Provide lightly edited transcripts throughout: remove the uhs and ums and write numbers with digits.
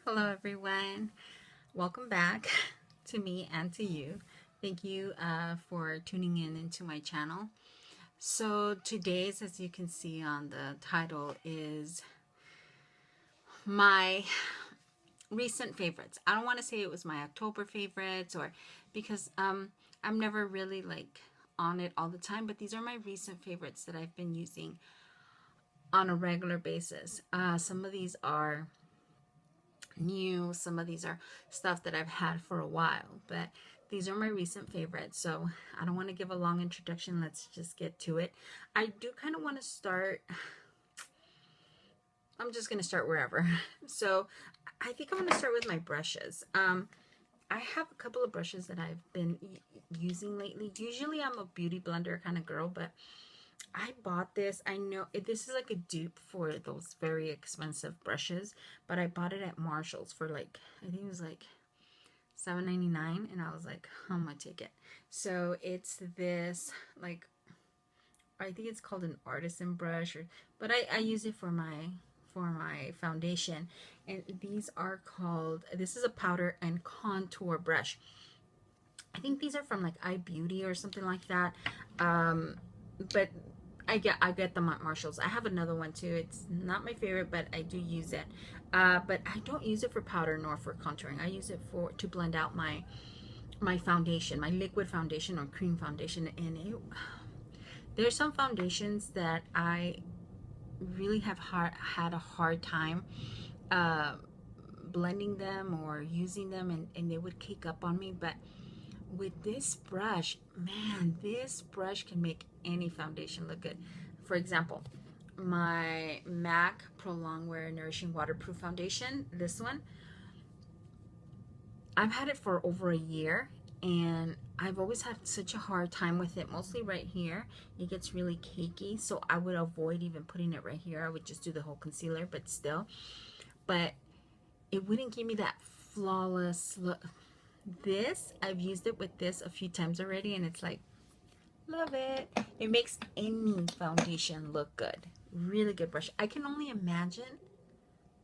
Hello, everyone. Welcome back to me and to you. Thank you for tuning in into my channel. So today's, as you can see on the title, is my recent favorites. I don't want to say it was my October favorites or because I'm never really like on it all the time, but these are my recent favorites that I've been using on a regular basis. Some of these are new. Some of these are stuff that I've had for a while, but these are my recent favorites. So I don't want to give a long introduction. Let's just get to it. I do kind of want to start. I'm just going to start wherever. So I think I'm going to start with my brushes. I have a couple of brushes that I've been using lately. Usually I'm a beauty blender kind of girl, but I bought this. I know this is like a dupe for those very expensive brushes, but I bought it at Marshall's for like, I think it was like $7.99, and I was like, I'm gonna take it. So it's this, like, I think it's called an artisan brush, but I use it for my foundation, and these are called, this is a powder and contour brush. I think these are from like iBeauty or something like that. But I get them at Marshalls. I have another one too. It's not my favorite, but I do use it. But I don't use it for powder nor for contouring. I use it for to blend out my foundation, my liquid foundation or cream foundation. And there's some foundations that I really have had a hard time uh, blending them or using them, and they would cake up on me. But with this brush, man, this brush can make any foundation look good. For example, my MAC Pro Longwear Nourishing Waterproof Foundation, this one, I've had it for over a year, and I've always had such a hard time with it, mostly right here. It gets really cakey, so I would avoid even putting it right here. I would just do the whole concealer, but still. But it wouldn't give me that flawless look. This, I've used it with this a few times already, and it's like, love it. It makes any foundation look good. Really good brush. I can only imagine,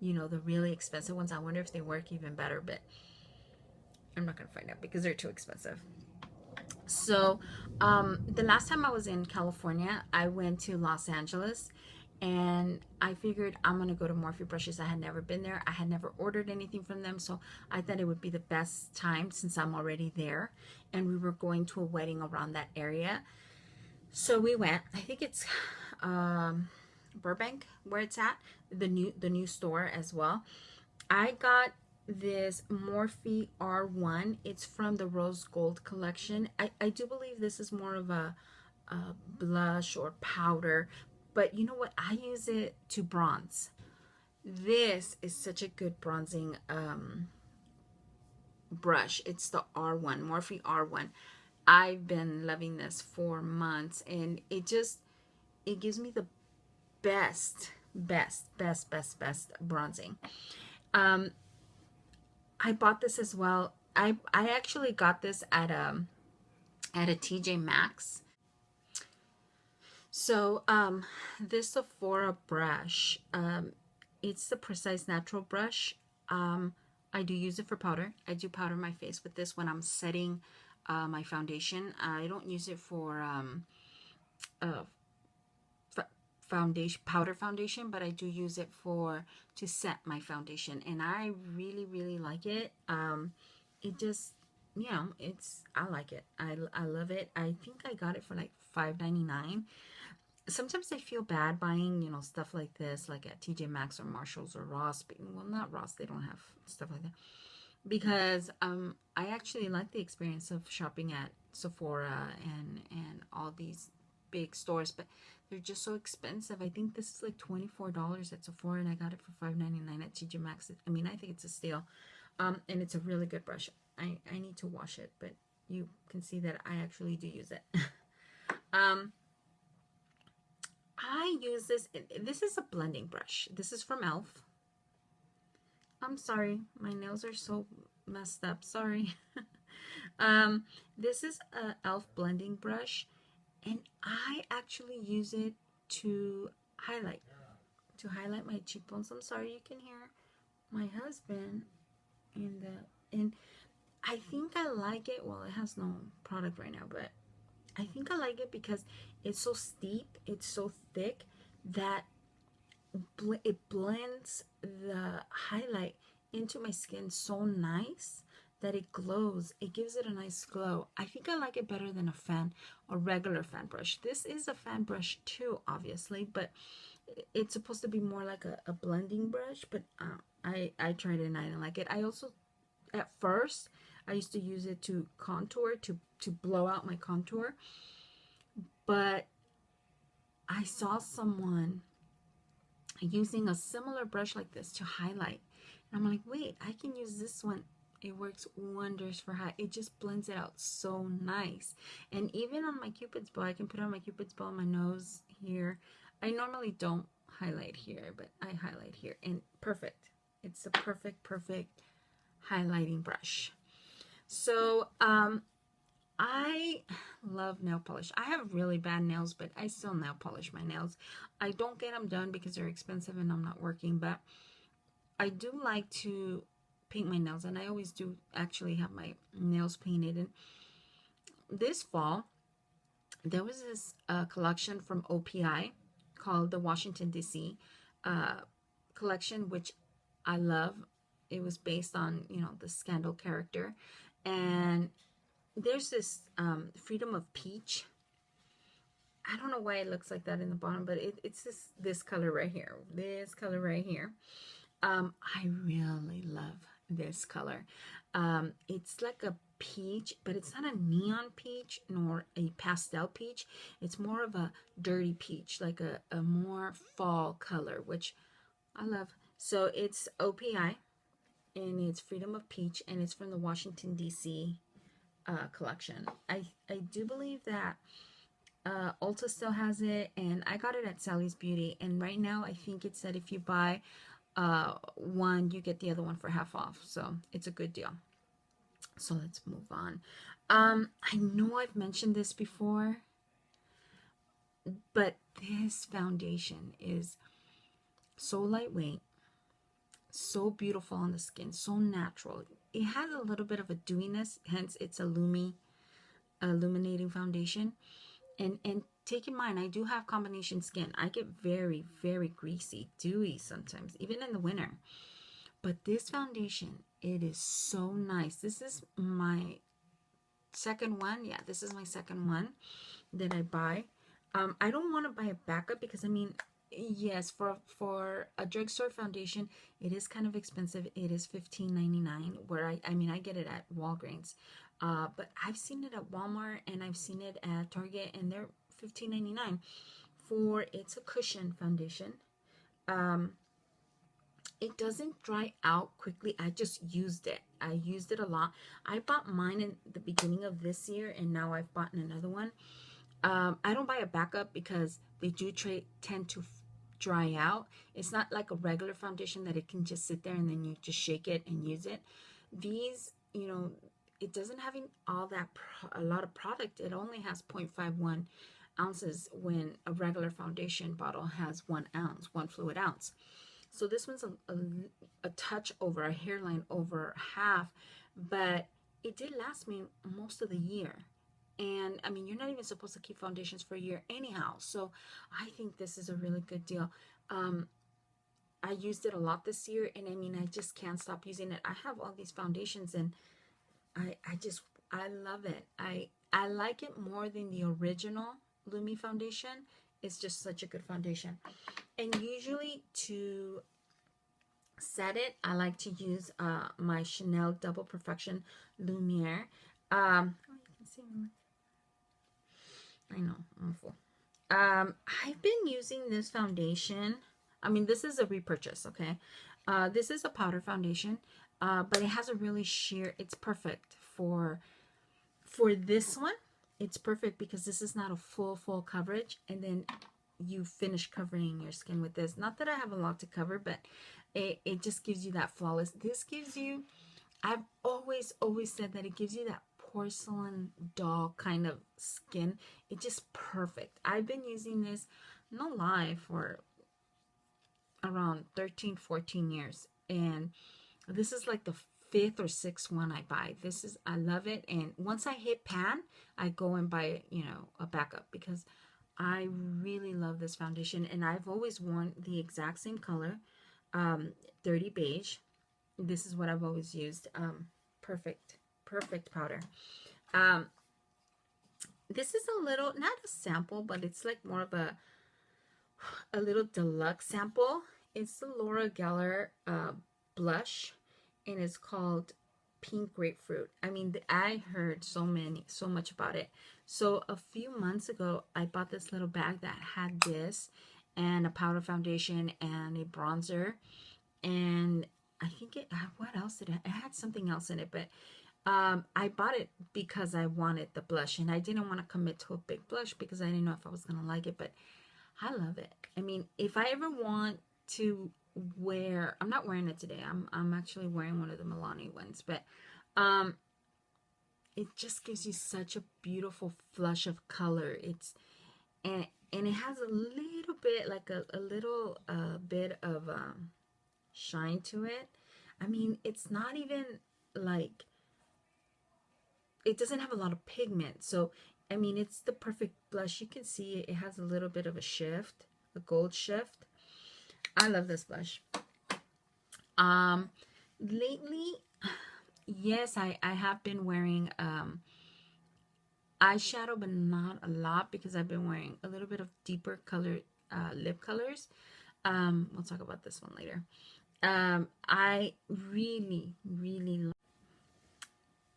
the really expensive ones. I wonder if they work even better, but I'm not going to find out because they're too expensive. So, the last time I was in California, I went to Los Angeles, and I figured I'm going to go to Morphe Brushes. I had never been there. I had never ordered anything from them, so I thought it would be the best time since I'm already there, and we were going to a wedding around that area. So we went. I think it's Burbank where it's at, the new store as well. I got this Morphe R1. It's from the Rose Gold collection. I do believe this is more of a blush or powder, but you know what? I use it to bronze. This is such a good bronzing brush. It's the R1, Morphe R1. I've been loving this for months, and it gives me the best bronzing. Um, I bought this as well. I actually got this at a TJ Maxx. So this Sephora brush, it's the Precise Natural brush. I do use it for powder. I do powder my face with this when I'm setting my foundation. I don't use it for uh, foundation, powder foundation, but I do use it for to set my foundation, and I really like it. It just, I like it. I love it. I think I got it for like $5.99. Sometimes I feel bad buying, stuff like this, like at TJ Maxx or Marshalls or Ross. Well, not Ross, they don't have stuff like that. Because I actually like the experience of shopping at Sephora and all these big stores, but they're just so expensive. I think this is like $24 at Sephora, and I got it for $5.99 at TJ Maxx. I mean, I think it's a steal. And it's a really good brush. I need to wash it, but you can see that I actually do use it. I use this. This is a blending brush. This is from e.l.f. I'm sorry. My nails are so messed up. Sorry. This is a e.l.f. blending brush, and I actually use it to highlight my cheekbones. I'm sorry, you can hear my husband and I think I like it. Well, it has no product right now, but I think I like it because it's so steep, it's so thick that it blends the highlight into my skin so nice that it glows. It gives it a nice glow. I think I like it better than a regular fan brush. This is a fan brush too, obviously, but it's supposed to be more like a blending brush, but I tried it and I didn't like it. I also, at first, I used to use it to contour, to blow out my contour, but I saw someone using a similar brush like this to highlight. And I'm like, wait, I can use this one. It works wonders for high. It just blends it out so nice. And even on my Cupid's bow, I can put on my Cupid's bow on my nose here. I normally don't highlight here, but I highlight here. And perfect. It's a perfect highlighting brush. So, I love nail polish. I have really bad nails, but I still nail polish my nails. I don't get them done because they're expensive and I'm not working, but I do like to paint my nails, and I always do actually have my nails painted. And this fall, there was this collection from OPI called the Washington, D.C. Collection, which I love. It was based on, the Scandal character. And there's this Freedom of Peach. I don't know why it looks like that in the bottom, but it's this color right here. This color right here. I really love this color. It's like a peach, but it's not a neon peach nor a pastel peach. It's more of a dirty peach, like a more fall color, which I love. So it's OPI, and it's Freedom of Peach, and it's from the Washington, D.C. Collection. I do believe that Ulta still has it, and I got it at Sally's Beauty, and right now I think it said if you buy one, you get the other one for half off, so it's a good deal. So let's move on. I know I've mentioned this before, but this foundation is so lightweight, so beautiful on the skin, so natural. It has a little bit of a dewiness, hence it's a illuminating foundation. And take in mind, I do have combination skin. I get very, very greasy, dewy sometimes, even in the winter. But this foundation, it is so nice. This is my second one. Yeah, this is my second one that I buy. I don't want to buy a backup because, I mean, yes, for a drugstore foundation, it is kind of expensive. It is $15.99, where I mean, I get it at Walgreens. But I've seen it at Walmart and I've seen it at Target, and they're $15.99 for, it's a cushion foundation. It doesn't dry out quickly. I just used it. I used it a lot. I bought mine in the beginning of this year, and now I've bought another one. I don't buy a backup because they do tend to dry out. It's not like a regular foundation that it can just sit there and then you just shake it and use it. These, it doesn't have a lot of product. It only has 0.51 ounces when a regular foundation bottle has 1 ounce, 1 fluid ounce. So this one's a touch over, a hairline over half, but it did last me most of the year. And I mean, you're not even supposed to keep foundations for a year anyhow. So I think this is a really good deal. I used it a lot this year, and I mean, I just can't stop using it. I have all these foundations, and I love it. I like it more than the original Lumi foundation. It's just such a good foundation. And usually to set it, I like to use my Chanel Double Perfection Lumiere. You can see me. I know, I'm full. I've been using this foundation. I mean, this is a repurchase, okay? This is a powder foundation, but it has a really sheer, it's perfect for this one. It's perfect because this is not a full coverage, and then you finish covering your skin with this. Not that I have a lot to cover, but it just gives you that flawless. This gives you, I've always said that it gives you that porcelain doll kind of skin. It's just perfect. I've been using this, no lie, for around 13-14 years, and this is like the fifth or sixth one I buy. I love it. And once I hit pan, I go and buy, you know, a backup, because I really love this foundation. And I've always worn the exact same color, 30 beige. This is what I've always used. Perfect powder. This is a little, not a sample, but it's like more of a little deluxe sample. It's the Laura Geller blush, and it's called Pink Grapefruit. I mean, I heard so much about it. So a few months ago, I bought this little bag that had this and a powder foundation and a bronzer, and I think what else did it had something else in it, but I bought it because I wanted the blush, and I didn't want to commit to a big blush because I didn't know if I was going to like it, but I love it. I mean, if I ever want to wear, I'm not wearing it today. I'm actually wearing one of the Milani ones, but it just gives you such a beautiful flush of color. And it has a little bit, like a little bit of shine to it. I mean, it's not even like, it doesn't have a lot of pigment. So, I mean, it's the perfect blush. You can see it has a little bit of a shift, a gold shift. I love this blush. Lately, yes, I have been wearing eyeshadow, but not a lot, because I've been wearing a little bit of deeper color lip colors. We'll talk about this one later. I really like,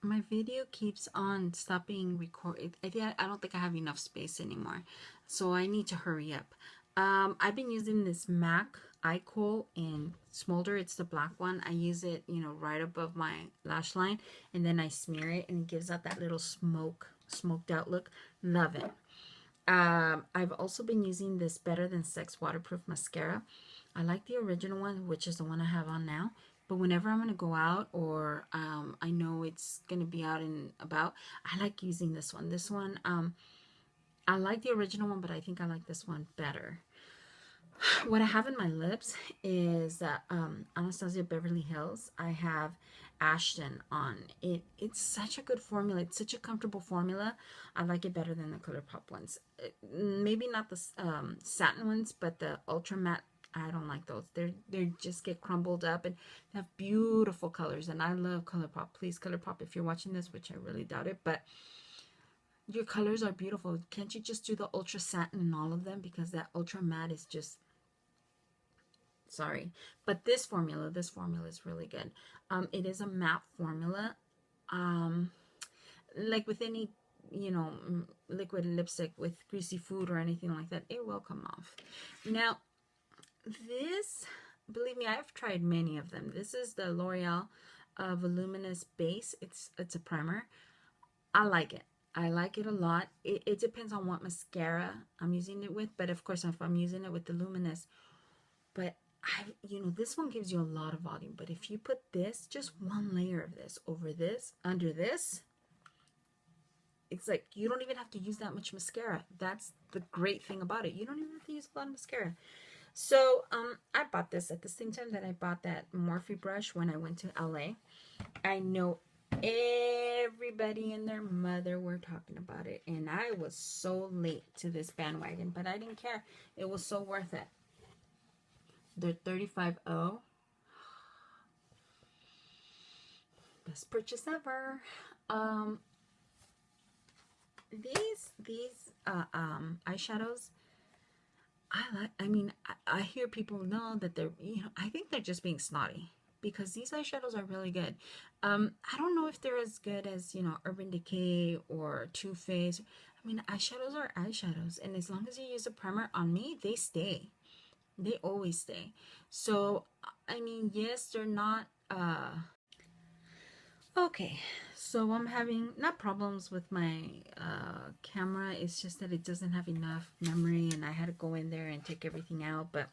my video keeps on stopping recording. I don't think I have enough space anymore, so I need to hurry up. I've been using this MAC eye kohl in Smolder. It's the black one. I use it, you know, right above my lash line, and then I smear it, and it gives out that little smoked out look. Love it. I've also been using this Better Than Sex waterproof mascara. I like the original one, which is the one I have on now. But whenever I'm going to go out, or I know it's going to be out and about, I like using this one. This one, I like the original one, but I think I like this one better. What I have in my lips is Anastasia Beverly Hills. I have Ashton on it. It's such a good formula. It's such a comfortable formula. I like it better than the ColourPop ones. Maybe not the satin ones, but the Ultra Matte, I don't like those. They just get crumbled up, and they have beautiful colors, and I love ColourPop. Please, ColourPop, if you're watching this, which I really doubt it, but your colors are beautiful. Can't you just do the Ultra Satin in all of them? Because that Ultra Matte is just, sorry. But this formula is really good. It is a matte formula. Like with any, you know, liquid lipstick with greasy food or anything like that, it will come off. Now, this, believe me, I've tried many of them. This is the L'Oreal Voluminous Base. It's a primer. I like it. I like it a lot. It depends on what mascara I'm using it with, but of course, if I'm using it with the Luminous, but you know, this one gives you a lot of volume. But if you put this, just one layer of this over this, under this, it's like you don't even have to use that much mascara. That's the great thing about it. You don't even have to use a lot of mascara. So I bought this at the same time that I bought that Morphe brush when I went to LA. I know everybody and their mother were talking about it, and I was so late to this bandwagon, but I didn't care. It was so worth it. They're 35.0. Best purchase ever. These eyeshadows, I hear people know that they're, you know, I think they're just being snotty, because these eyeshadows are really good. I don't know if they're as good as, you know, Urban Decay or Too Faced. I mean, eyeshadows are eyeshadows, and as long as you use a primer, on me, they stay. They always stay. So, I mean, yes, they're not, okay, so I'm having not problems with my camera. It's just that it doesn't have enough memory, and I had to go in there and take everything out. But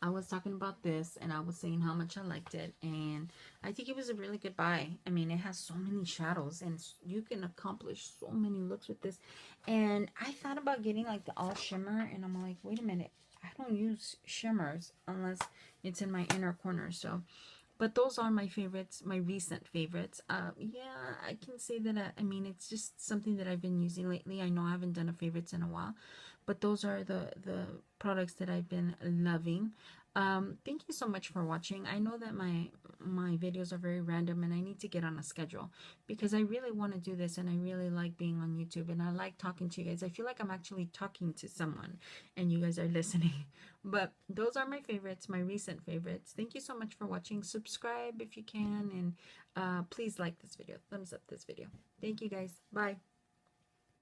I was talking about this, and I was saying how much I liked it, and I think it was a really good buy. I mean, it has so many shadows, and you can accomplish so many looks with this. And I thought about getting like the all shimmer, and I'm like, wait a minute, I don't use shimmers unless it's in my inner corner. So, but those are my favorites, my recent favorites. Yeah, I can say that. I mean, it's just something that I've been using lately. I know I haven't done a favorites in a while, but those are the products that I've been loving. Thank you so much for watching. I know that my videos are very random and I need to get on a schedule because I really want to do this and I really like being on YouTube and I like talking to you guys. I feel like I'm actually talking to someone and you guys are listening. But those are my favorites, my recent favorites. Thank you so much for watching. Subscribe if you can, and please like this video. Thumbs up this video. Thank you guys. Bye.